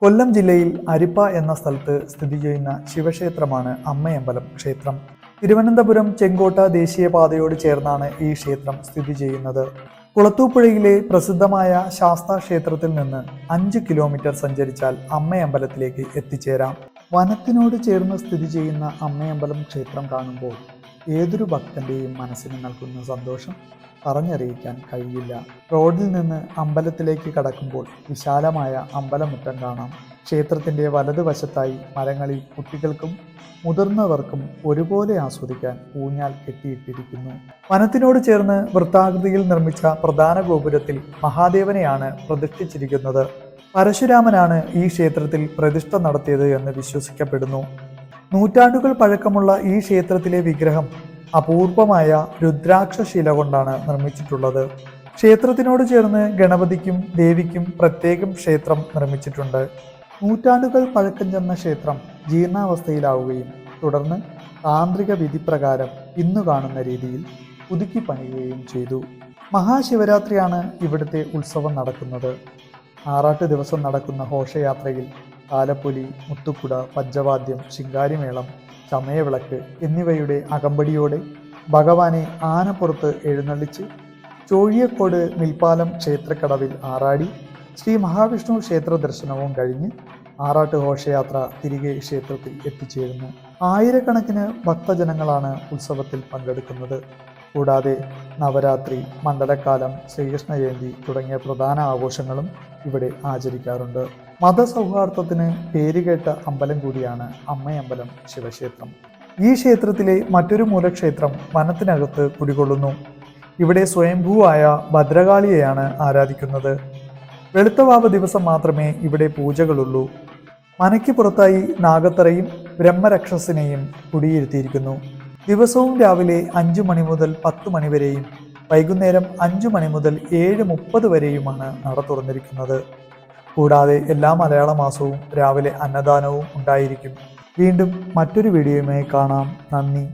കൊല്ലം ജില്ലയിൽ അരിപ്പ എന്ന സ്ഥലത്ത് സ്ഥിതി ചെയ്യുന്ന ശിവക്ഷേത്രമാണ് അമ്മയമ്പലം ക്ഷേത്രം. തിരുവനന്തപുരം ചെങ്കോട്ട ദേശീയപാതയോട് ചേർന്നാണ് ഈ ക്ഷേത്രം സ്ഥിതി ചെയ്യുന്നത്. കുളത്തൂപ്പുഴയിലെ പ്രസിദ്ധമായ ശാസ്താ ക്ഷേത്രത്തിൽ നിന്ന് 5 കിലോമീറ്റർ സഞ്ചരിച്ചാൽ അമ്മയമ്പലത്തിലേക്ക് എത്തിച്ചേരാം. വനത്തിനോട് ചേർന്ന് സ്ഥിതി ചെയ്യുന്ന അമ്മയമ്പലം ക്ഷേത്രം കാണുമ്പോൾ ഏതൊരു ഭക്തന്റെയും മനസ്സിന് നൽകുന്ന സന്തോഷം പറഞ്ഞറിയിക്കാൻ കഴിയില്ല. റോഡിൽ നിന്ന് അമ്പലത്തിലേക്ക് കടക്കുമ്പോൾ വിശാലമായ അമ്പലമുറ്റം കാണാം. ക്ഷേത്രത്തിന്റെ വലതുവശത്തായി മരങ്ങളിൽ കുട്ടികൾക്കും മുതിർന്നവർക്കും ഒരുപോലെ ആസ്വദിക്കാൻ ഊഞ്ഞാൽ കെട്ടിയിട്ടിരിക്കുന്നു. വനത്തിനോട് ചേർന്ന് വൃത്താകൃതിയിൽ നിർമ്മിച്ച പ്രധാന ഗോപുരത്തിൽ മഹാദേവനെയാണ് പ്രതിഷ്ഠിച്ചിരിക്കുന്നത്. പരശുരാമനാണ് ഈ ക്ഷേത്രത്തിൽ പ്രതിഷ്ഠ നടത്തിയത് എന്ന് വിശ്വസിക്കപ്പെടുന്നു. നൂറ്റാണ്ടുകൾ പഴക്കമുള്ള ഈ ക്ഷേത്രത്തിലെ വിഗ്രഹം അപൂർവമായ രുദ്രാക്ഷശില കൊണ്ടാണ് നിർമ്മിച്ചിട്ടുള്ളത്. ക്ഷേത്രത്തിനോട് ചേർന്ന് ഗണപതിക്കും ദേവിക്കും പ്രത്യേകം ക്ഷേത്രം നിർമ്മിച്ചിട്ടുണ്ട്. നൂറ്റാണ്ടുകൾ പഴക്കം ചെന്ന ക്ഷേത്രം ജീർണാവസ്ഥയിലാവുകയും തുടർന്ന് താന്ത്രിക വിധിപ്രകാരം ഇന്നു കാണുന്ന രീതിയിൽ പുതുക്കി പണിയുകയും ചെയ്തു. മഹാശിവരാത്രിയാണ് ഇവിടുത്തെ ഉത്സവം നടക്കുന്നത്. ആറാട്ട് ദിവസം നടക്കുന്ന ഘോഷയാത്രയിൽ താലപ്പൊലി, മുത്തുക്കുട, പഞ്ചവാദ്യം, ശിങ്കാരിമേളം, ചമയവിളക്ക് എന്നിവയുടെ അകമ്പടിയോടെ ഭഗവാനെ ആനപ്പുറത്ത് എഴുന്നള്ളിച്ച് ചോഴിയക്കോട് മിൽപ്പാലം ക്ഷേത്രക്കടവിൽ ആറാടി ശ്രീ മഹാവിഷ്ണു ക്ഷേത്ര ദർശനവും കഴിഞ്ഞ് ആറാട്ട് ഘോഷയാത്ര തിരികെ ക്ഷേത്രത്തിൽ എത്തിച്ചേരുന്നു. ആയിരക്കണക്കിന് ഭക്തജനങ്ങളാണ് ഉത്സവത്തിൽ പങ്കെടുക്കുന്നത്. കൂടാതെ നവരാത്രി, മണ്ഡലക്കാലം, ശ്രീകൃഷ്ണ ജയന്തി തുടങ്ങിയ പ്രധാന ആഘോഷങ്ങളും ഇവിടെ ആചരിക്കാറുണ്ട്. മതസൗഹാർദ്ദത്തിന് പേരുകേട്ട അമ്പലം കൂടിയാണ് അമ്മയമ്പലം ശിവക്ഷേത്രം. ഈ ക്ഷേത്രത്തിലെ മറ്റൊരു മൂലക്ഷേത്രം വനത്തിനകത്ത് കുടികൊള്ളുന്നു. ഇവിടെ സ്വയംഭൂവായ ഭദ്രകാളിയെയാണ് ആരാധിക്കുന്നത്. വെളുത്തവാവ് ദിവസം മാത്രമേ ഇവിടെ പൂജകളുള്ളൂ. മനയ്ക്ക് പുറത്തായി നാഗത്തറയും ബ്രഹ്മരക്ഷസിനെയും കുടിയിരുത്തിയിരിക്കുന്നു. ദിവസവും രാവിലെ 5 മണി മുതൽ 10 മണി വരെയും വൈകുന്നേരം 5 മണി മുതൽ 7:30 വരെയുമാണ് നട തുറന്നിരിക്കുന്നത്. കൂടാതെ എല്ലാ മലയാള മാസവും രാവിലെ അന്നദാനവും ഉണ്ടായിരിക്കും. വീണ്ടും മറ്റൊരു വീഡിയോയുമായി കാണാം. നന്ദി.